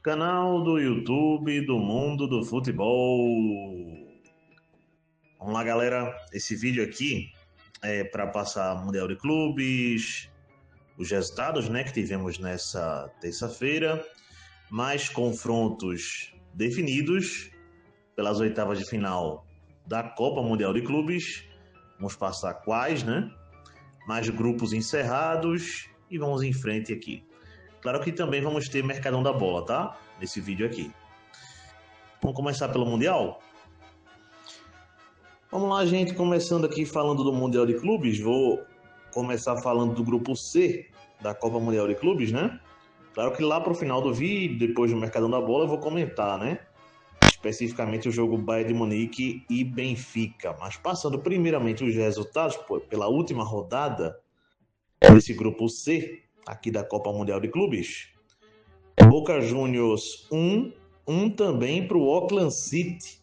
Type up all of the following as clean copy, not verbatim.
Canal do YouTube do Mundo do Futebol. Vamos lá, galera. Esse vídeo aqui é para passar Mundial de Clubes, os resultados, né, que tivemos nessa terça-feira, mais confrontos definidos pelas oitavas de final da Copa Mundial de Clubes. Vamos passar quais, né? Mais grupos encerrados e vamos em frente aqui. Claro que também vamos ter Mercadão da Bola, tá? Nesse vídeo aqui. Vamos começar pelo Mundial? Vamos lá, gente. Começando aqui falando do Mundial de Clubes. Vou começar falando do grupo C da Copa Mundial de Clubes, né? Claro que lá pro final do vídeo, depois do Mercadão da Bola, eu vou comentar, né? Especificamente o jogo Bayern de Munique e Benfica. Mas passando primeiramente os resultados pela última rodada desse grupo C aqui da Copa Mundial de Clubes. Boca Juniors 1 também para o Auckland City.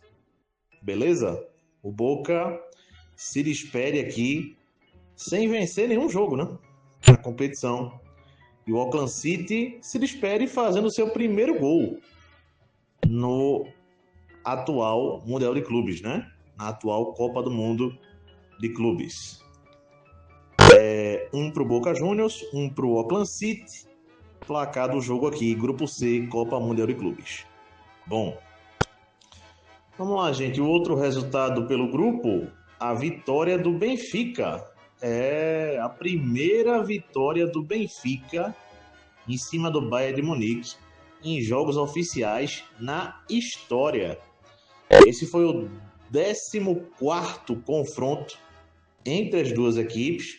Beleza? O Boca se despede aqui sem vencer nenhum jogo, né? Na competição. E o Auckland City se despede fazendo seu primeiro gol no atual Mundial de Clubes, né? Na atual Copa do Mundo de Clubes. Um para o Boca Juniors, um para o Auckland City. Placar do jogo aqui, Grupo C, Copa Mundial de Clubes. Bom, vamos lá, gente. O outro resultado pelo grupo, a vitória do Benfica. É a primeira vitória do Benfica em cima do Bayern de Munique em jogos oficiais na história. Esse foi o 14º confronto entre as duas equipes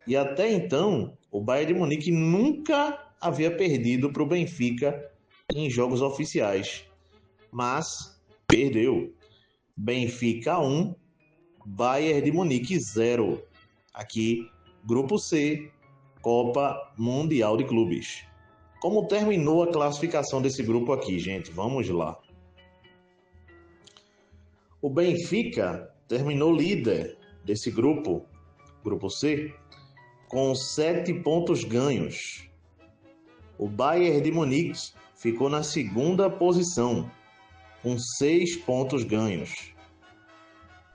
e até então o Bayern de Munique nunca havia perdido para o Benfica em jogos oficiais, mas perdeu. Benfica 1, Bayern de Munique 0. Aqui, Grupo C, Copa Mundial de Clubes. Como terminou a classificação desse grupo aqui, gente? Vamos lá. O Benfica terminou líder desse grupo, Grupo C, com 7 pontos ganhos. O Bayern de Munique ficou na segunda posição, com 6 pontos ganhos.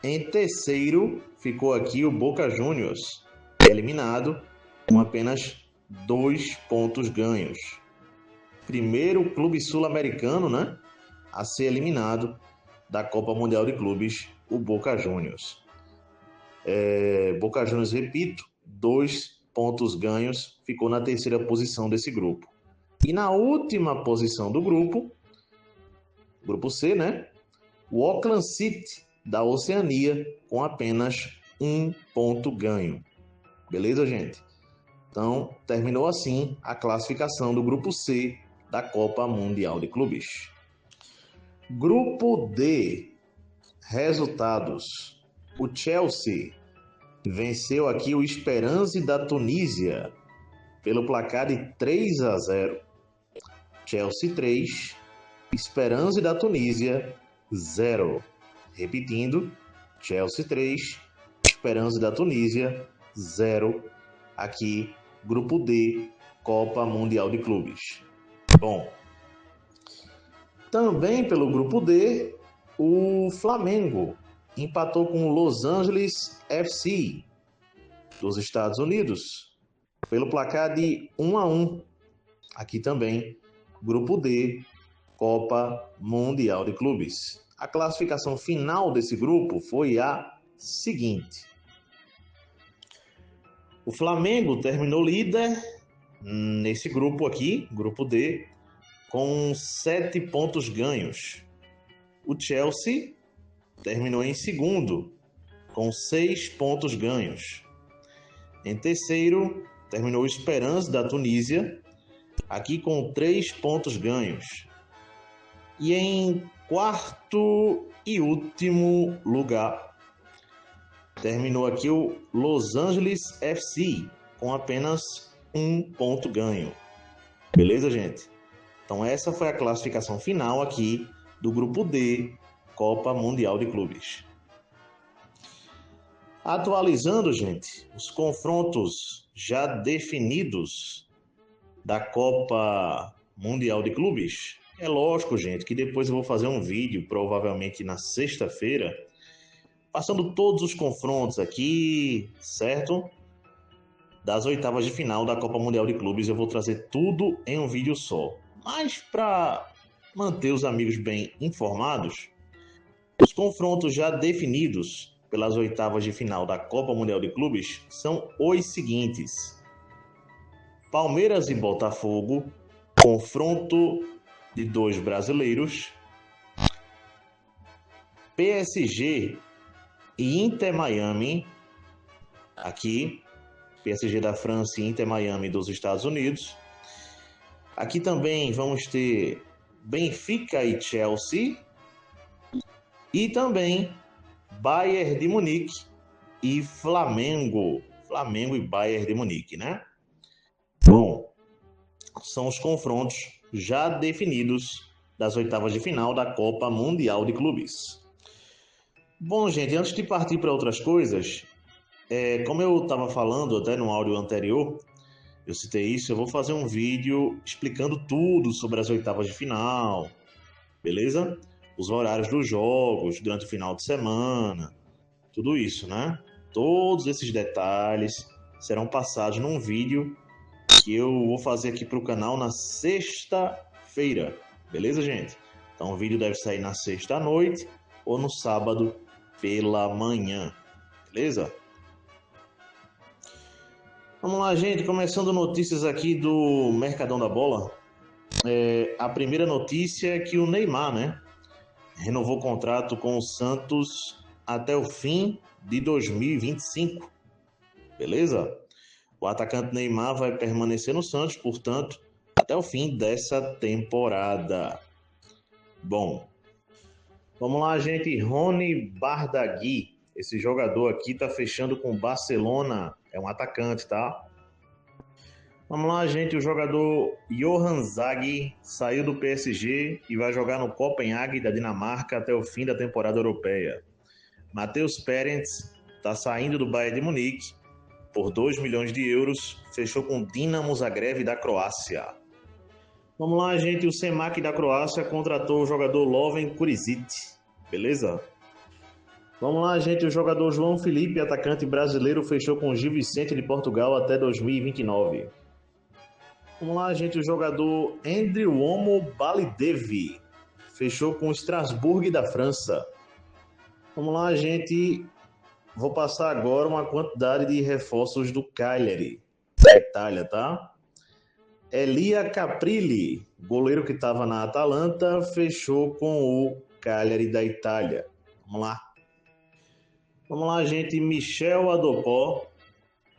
Em terceiro ficou aqui o Boca Juniors, eliminado com apenas 2 pontos ganhos. Primeiro clube sul-americano, né, a ser eliminado da Copa Mundial de Clubes, o Boca Juniors. Boca Juniors, repito, 2 pontos ganhos, ficou na terceira posição desse grupo. E na última posição do grupo, Grupo C, né? O Auckland City, da Oceania, com apenas 1 ponto ganho. Beleza, gente? Então, terminou assim a classificação do Grupo C da Copa Mundial de Clubes. Grupo D, resultados. O Chelsea venceu aqui o Esperance da Tunísia pelo placar de 3-0. Chelsea 3, Esperance da Tunísia 0. Repetindo, Chelsea 3, Esperance da Tunísia 0. Aqui, Grupo D, Copa Mundial de Clubes. Bom, também pelo Grupo D, o Flamengo empatou com o Los Angeles FC dos Estados Unidos pelo placar de 1-1. Aqui também, Grupo D, Copa Mundial de Clubes. A classificação final desse grupo foi a seguinte. O Flamengo terminou líder nesse grupo aqui, Grupo D, com 7 pontos ganhos. O Chelsea terminou em segundo, com 6 pontos ganhos. Em terceiro, terminou o Esperance da Tunísia, aqui com 3 pontos ganhos. E em quarto e último lugar, terminou aqui o Los Angeles FC, com apenas 1 ponto ganho. Beleza, gente? Então essa foi a classificação final aqui do Grupo D, Copa Mundial de Clubes. Atualizando, gente, os confrontos já definidos da Copa Mundial de Clubes, É lógico, gente, que depois eu vou fazer um vídeo, provavelmente na sexta-feira, passando todos os confrontos aqui, certo? Das oitavas de final da Copa Mundial de Clubes, eu vou trazer tudo em um vídeo só. Mas para manter os amigos bem informados, os confrontos já definidos pelas oitavas de final da Copa Mundial de Clubes são os seguintes: Palmeiras e Botafogo, confronto de 2 brasileiros. PSG e Inter Miami, aqui, PSG da França e Inter Miami dos Estados Unidos. Aqui também vamos ter Benfica e Chelsea. E também Bayern de Munique e Flamengo. Flamengo e Bayern de Munique, né? Bom, são os confrontos já definidos das oitavas de final da Copa Mundial de Clubes. Bom, gente, antes de partir para outras coisas, como eu estava falando até no áudio anterior, eu citei isso, eu vou fazer um vídeo explicando tudo sobre as oitavas de final, beleza? Os horários dos jogos durante o final de semana, tudo isso, né? Todos esses detalhes serão passados num vídeo que eu vou fazer aqui para o canal na sexta-feira, beleza, gente? Então o vídeo deve sair na sexta à noite ou no sábado pela manhã, beleza? Vamos lá, gente, começando notícias aqui do Mercadão da Bola. A primeira notícia é que o Neymar, né, renovou o contrato com o Santos até o fim de 2025, beleza? O atacante Neymar vai permanecer no Santos, portanto, até o fim dessa temporada. Bom, vamos lá, gente. Rony Bardghji, esse jogador aqui tá fechando com o Barcelona, é um atacante, tá? Vamos lá, gente. O jogador Johan Zhag saiu do PSG e vai jogar no Copenhague da Dinamarca até o fim da temporada europeia. Matheus Perenc está saindo do Bayern de Munique por 2 milhões de euros, fechou com o Dinamo Zagreb da Croácia. Vamos lá, gente. O Semak da Croácia contratou o jogador Loven Kurisic, beleza? Vamos lá, gente. O jogador João Felipe, atacante brasileiro, fechou com o Gil Vicente de Portugal até 2029. Vamos lá, gente. O jogador Andrew Omo Balidevi fechou com o Strasbourg da França. Vamos lá, gente. Vou passar agora uma quantidade de reforços do Cagliari, da Itália, tá? Elia Caprilli, goleiro que estava na Atalanta, fechou com o Cagliari da Itália. Vamos lá. Vamos lá, gente. Michel Adopó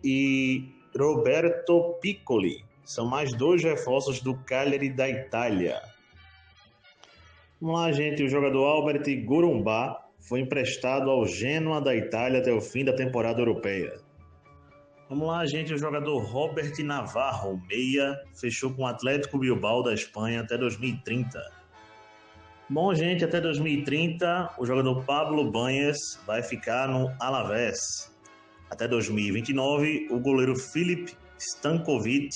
e Roberto Piccoli são mais 2 reforços do Cagliari da Itália. Vamos lá, gente. O jogador Albert Gurumbá foi emprestado ao Genoa da Itália até o fim da temporada europeia. Vamos lá, gente. O jogador Robert Navarro, meia, fechou com o Atlético Bilbao da Espanha até 2030. Bom, gente, até 2030, o jogador Pablo Banhas vai ficar no Alavés. Até 2029, o goleiro Filip Stankovic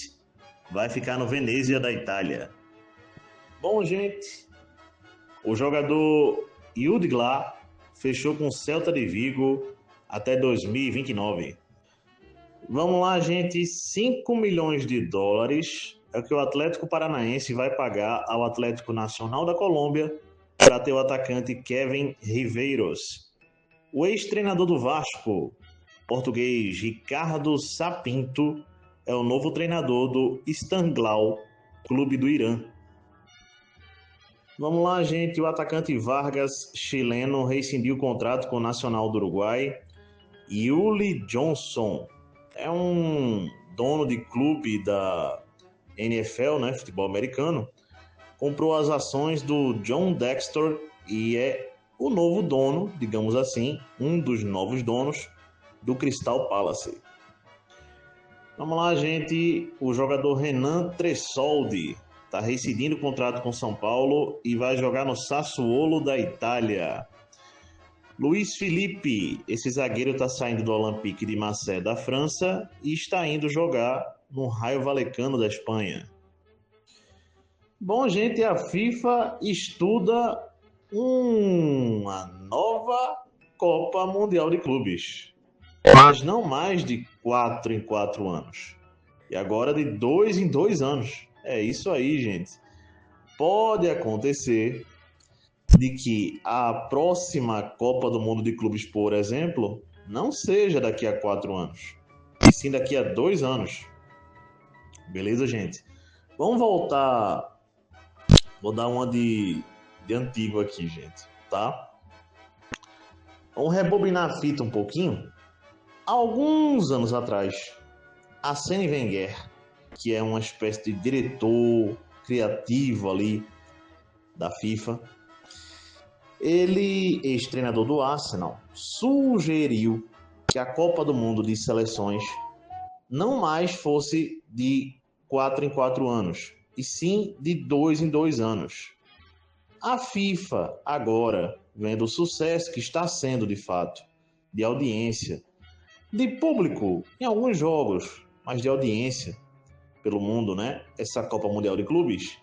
vai ficar no Venezia da Itália. Bom, gente, o jogador Yudgla fechou com o Celta de Vigo até 2029. Vamos lá, gente. 5 milhões de dólares é o que o Atlético Paranaense vai pagar ao Atlético Nacional da Colômbia para ter o atacante Kevin Riveiros. O ex-treinador do Vasco, português Ricardo Sapinto, é o novo treinador do Istanbul, clube do Irã. Vamos lá, gente. O atacante Vargas, chileno, rescindiu o contrato com o Nacional do Uruguai. Yuli Johnson é um dono de clube da NFL, né, futebol americano, comprou as ações do John Dexter e é o novo dono, digamos assim, um dos novos donos do Crystal Palace. Vamos lá, gente. O jogador Renan Tressoldi está rescindindo o contrato com São Paulo e vai jogar no Sassuolo da Itália. Luiz Felipe, esse zagueiro está saindo do Olympique de Marseille da França e está indo jogar no Raio Vallecano da Espanha. Bom, gente, a FIFA estuda uma nova Copa Mundial de Clubes, mas não mais de 4 em 4 anos, e agora de 2 em 2 anos. É isso aí, gente. Pode acontecer de que a próxima Copa do Mundo de Clubes, por exemplo, não seja daqui a 4 anos, e sim daqui a 2 anos. Beleza, gente? Vamos voltar. Vou dar uma de antigo aqui, gente, tá? Vamos rebobinar a fita um pouquinho. Alguns anos atrás, Arsène Wenger, que é uma espécie de diretor criativo ali da FIFA, ele, ex-treinador do Arsenal, sugeriu que a Copa do Mundo de Seleções não mais fosse de 4 em 4 anos, e sim de 2 em 2 anos. A FIFA, agora, vendo o sucesso que está sendo de fato, de audiência, de público em alguns jogos, mas de audiência pelo mundo, né? Essa Copa Mundial de Clubes,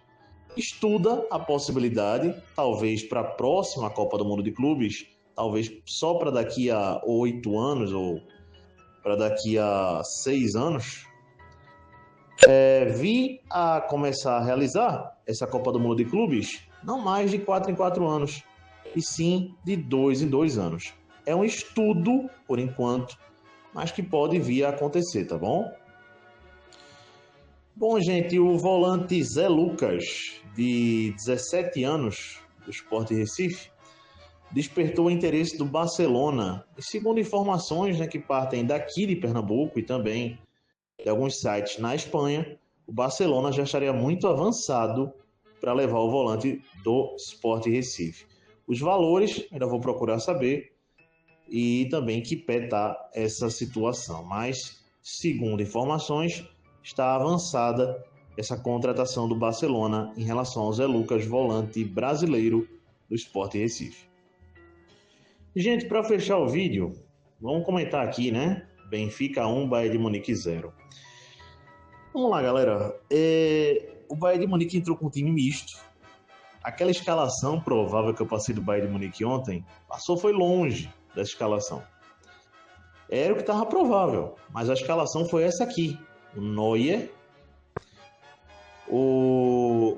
estuda a possibilidade, talvez para a próxima Copa do Mundo de Clubes, talvez só para daqui a 8 anos ou para daqui a 6 anos, vir a começar a realizar essa Copa do Mundo de Clubes não mais de 4 em 4 anos, e sim de 2 em 2 anos. É um estudo, por enquanto, mas que pode vir a acontecer, tá bom? Bom, gente, o volante Zé Lucas, de 17 anos, do Sport Recife, despertou o interesse do Barcelona. E segundo informações, né, que partem daqui de Pernambuco e também de alguns sites na Espanha, o Barcelona já estaria muito avançado para levar o volante do Sport Recife. Os valores, ainda vou procurar saber, e também que pé está essa situação. Mas, segundo informações, está avançada essa contratação do Barcelona em relação ao Zé Lucas, volante brasileiro do Sport Recife. Gente, para fechar o vídeo, vamos comentar aqui, né? Benfica 1, Bayern de Munique 0. Vamos lá, galera. O Bayern de Munique entrou com um time misto. Aquela escalação provável que eu passei do Bayern de Munique ontem, foi longe dessa escalação. Era o que estava provável, mas a escalação foi essa aqui. O Neuer, o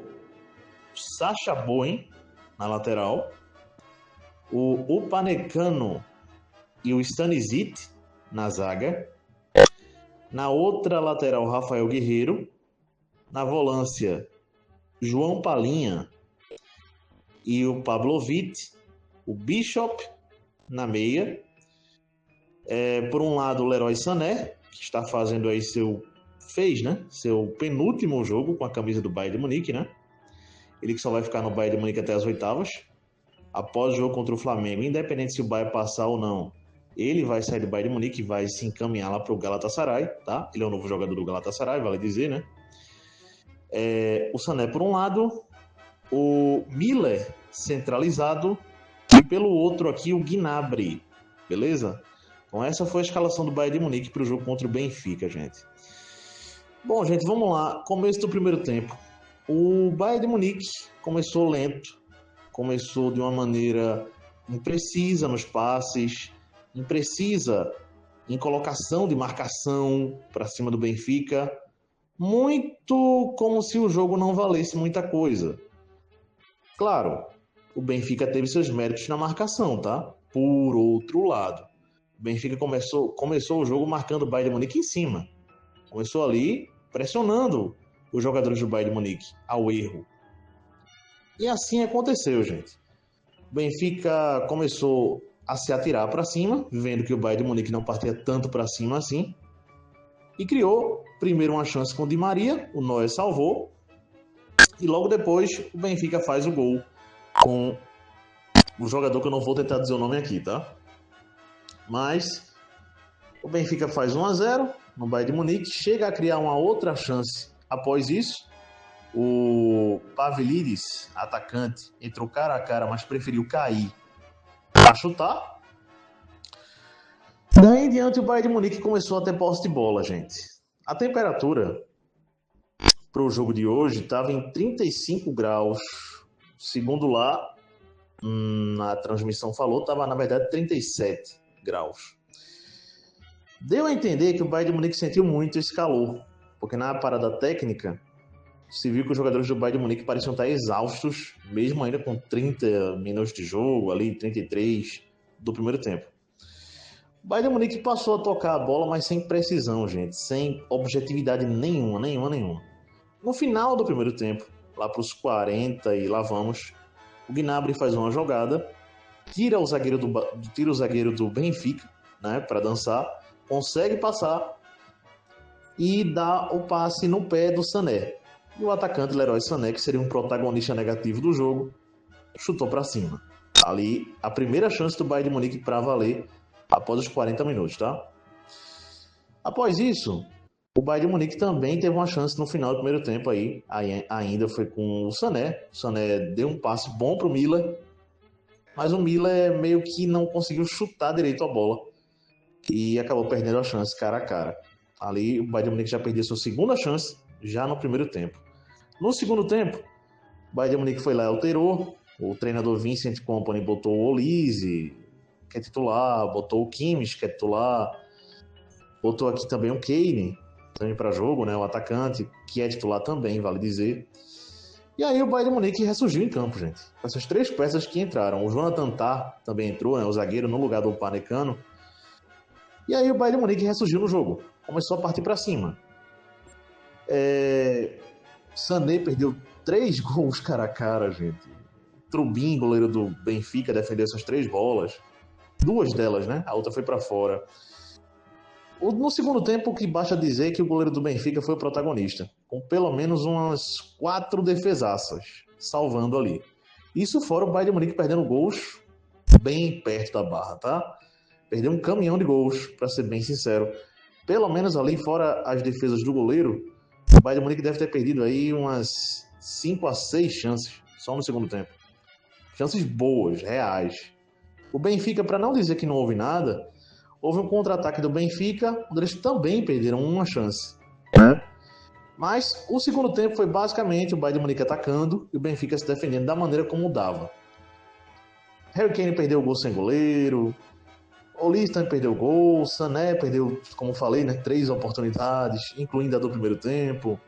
Sacha Boey na lateral, o Upamecano e o Stanisic na zaga. Na outra lateral, Rafael Guerreiro. Na volância, João Palhinha e o Pavlovic. O Bishop na meia. Por um lado, o Leroy Sané, que está fazendo aí seu penúltimo jogo com a camisa do Bayern de Munique, né? Ele que só vai ficar no Bayern de Munique até as oitavas. Após o jogo contra o Flamengo, independente se o Bayern passar ou não, ele vai sair do Bayern de Munique e vai se encaminhar lá para o Galatasaray, tá? Ele é o novo jogador do Galatasaray, vale dizer, né? O Sané por um lado, o Miller centralizado e pelo outro aqui o Gnabry, beleza? Então essa foi a escalação do Bayern de Munique para o jogo contra o Benfica, gente. Bom, gente, vamos lá. Começo do primeiro tempo. O Bayern de Munique começou lento, começou de uma maneira imprecisa nos passes, imprecisa em colocação de marcação para cima do Benfica, muito como se o jogo não valesse muita coisa. Claro, o Benfica teve seus méritos na marcação, tá? Por outro lado, o Benfica começou o jogo marcando o Bayern de Munique em cima. Começou ali pressionando os jogadores do Bayern de Munique ao erro. E assim aconteceu, gente. O Benfica começou a se atirar para cima, vendo que o Bayern de Munique não partia tanto para cima assim, e criou primeiro uma chance com o Di Maria, o Neuer salvou, e logo depois o Benfica faz o gol com o jogador que eu não vou tentar dizer o nome aqui, tá? Mas o Benfica faz 1-0 no Bayern de Munique, chega a criar uma outra chance após isso. O Pavlidis, atacante, entrou cara a cara, mas preferiu cair para chutar. Daí em diante o Bayern de Munique começou a ter posse de bola, gente. A temperatura para o jogo de hoje estava em 35 graus. Segundo lá, na transmissão falou, estava na verdade 37 graus. Deu a entender que o Bayern de Munique sentiu muito esse calor, porque na parada técnica se viu que os jogadores do Bayern de Munique pareciam estar exaustos, mesmo ainda com 30 minutos de jogo, ali 33 do primeiro tempo. O Bayern de Munique passou a tocar a bola, mas sem precisão, gente, sem objetividade nenhuma. No final do primeiro tempo, lá para os 40 e lá vamos, o Gnabry faz uma jogada, tira o zagueiro do Benfica, né, para dançar, consegue passar e dá o passe no pé do Sané. E o atacante Leroy Sané, que seria um protagonista negativo do jogo, chutou para cima. Ali, a primeira chance do Bayern de Munique para valer após os 40 minutos, tá? Após isso, o Bayern de Munique também teve uma chance no final do primeiro tempo aí ainda foi com o Sané. O Sané deu um passe bom pro Miller, mas o Miller meio que não conseguiu chutar direito a bola e acabou perdendo a chance cara a cara. Ali o Bayern de Munique já perdeu sua segunda chance já no primeiro tempo. No segundo tempo, o Bayern de Munique foi lá e alterou. O treinador Vincent Kompany botou o Olise, que é titular, botou o Kimmich, que é titular, botou aqui também o Kane, também para jogo, né, o atacante, que é titular também, vale dizer. E aí o Bayern de Munique ressurgiu em campo, gente. Essas três peças que entraram. O Jonathan Tah também entrou, né, o zagueiro, no lugar do Upamecano. E aí o Bayern de Munique ressurgiu no jogo. Começou a partir para cima. Sané perdeu 3 gols cara a cara, gente. Trubin, goleiro do Benfica, defendeu essas 3 bolas. 2 delas, né? A outra foi para fora. No segundo tempo, o que basta dizer é que o goleiro do Benfica foi o protagonista, com pelo menos umas 4 defesaças, salvando ali. Isso fora o Bayern de Munique perdendo gols bem perto da barra, tá? Perdeu um caminhão de gols, para ser bem sincero. Pelo menos ali, fora as defesas do goleiro, o Bayern de Munique deve ter perdido aí umas 5 a 6 chances, só no segundo tempo. Chances boas, reais. O Benfica, para não dizer que não houve nada, houve um contra-ataque do Benfica, onde eles também perderam uma chance. Mas o segundo tempo foi basicamente o Bayern de Munique atacando e o Benfica se defendendo da maneira como dava. Harry Kane perdeu o gol sem goleiro, Olise também perdeu o gol, Sané perdeu, como falei, né, 3 oportunidades, incluindo a do primeiro tempo.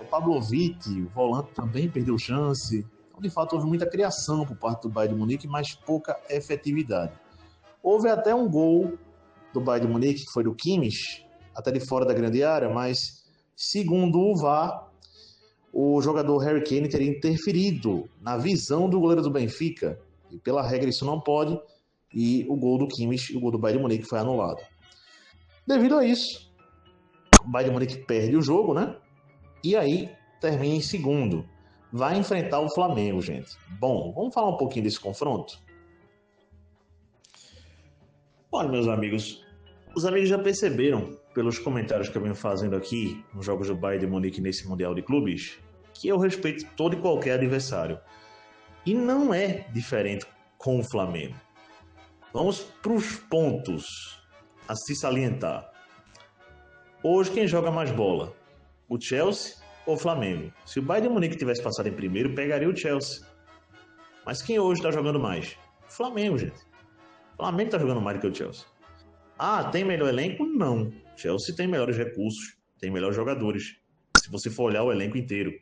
O Pavlovic, o volante, também perdeu chance. Então, de fato, houve muita criação por parte do Bayern de Munique, mas pouca efetividade. Houve até um gol do Bayern de Munique, que foi do Kimmich, até de fora da grande área, mas, segundo o VAR, o jogador Harry Kane teria interferido na visão do goleiro do Benfica. E, pela regra, isso não pode. E o gol do Kimmich, o gol do Bayern de Munique, foi anulado. Devido a isso, o Bayern de Munique perde o jogo, né? E aí, termina em segundo. Vai enfrentar o Flamengo, gente. Bom, vamos falar um pouquinho desse confronto? Olha, meus amigos, os amigos já perceberam, pelos comentários que eu venho fazendo aqui nos jogos do Bayern de Munique nesse Mundial de Clubes, que eu respeito todo e qualquer adversário. E não é diferente com o Flamengo. Vamos para os pontos a se salientar. Hoje, quem joga mais bola? O Chelsea ou o Flamengo? Se o Bayern de Munique tivesse passado em primeiro, pegaria o Chelsea. Mas quem hoje está jogando mais? O Flamengo, gente. O Flamengo está jogando mais do que o Chelsea. Ah, tem melhor elenco? Não. O Chelsea tem melhores recursos, tem melhores jogadores, se você for olhar o elenco inteiro.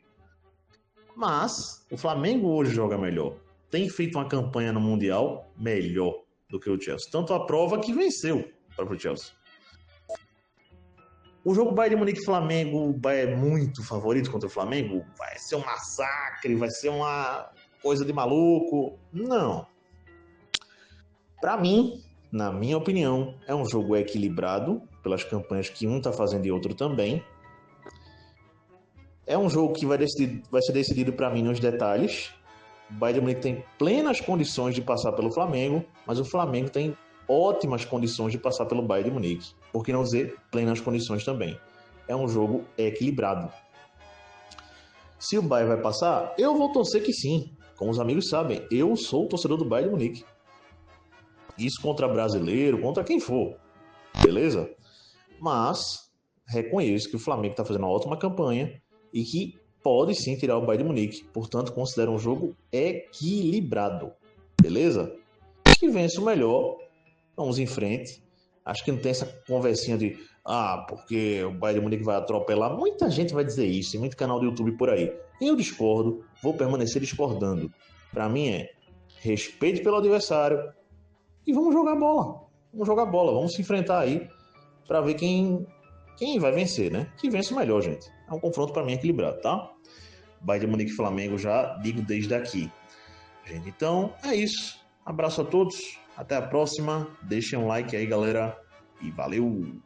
Mas o Flamengo hoje joga melhor. Tem feito uma campanha no Mundial melhor do que o Chelsea. Tanto a prova que venceu o próprio Chelsea. O jogo Bayern de Munique-Flamengo, o Bayern é muito favorito contra o Flamengo. Vai ser um massacre, vai ser uma coisa de maluco. Não. Para mim, na minha opinião, é um jogo equilibrado, pelas campanhas que um está fazendo e outro também. É um jogo que vai ser decidido para mim nos detalhes. O Bayern de Munique tem plenas condições de passar pelo Flamengo, mas o Flamengo tem ótimas condições de passar pelo Bayern de Munique. Por que não dizer plenas condições também? É um jogo equilibrado. Se o Bayern vai passar, eu vou torcer que sim. Como os amigos sabem, eu sou o torcedor do Bayern de Munique. Isso contra brasileiro, contra quem for. Beleza? Mas reconheço que o Flamengo está fazendo uma ótima campanha e que pode sim tirar o Bayern de Munique. Portanto, considero um jogo equilibrado. Beleza? Que vence o melhor. Vamos em frente. Acho que não tem essa conversinha de porque o Bayern de Munique vai atropelar. Muita gente vai dizer isso, tem muito canal do YouTube por aí. Eu discordo, vou permanecer discordando. Para mim respeito pelo adversário e vamos jogar bola. Vamos jogar bola, vamos se enfrentar aí para ver quem vai vencer, né? Que vence o melhor, gente. É um confronto para mim equilibrado, tá? Bayern de Munique e Flamengo já digo desde aqui. Gente, então é isso. Abraço a todos. Até a próxima. Deixem um like aí, galera. E valeu!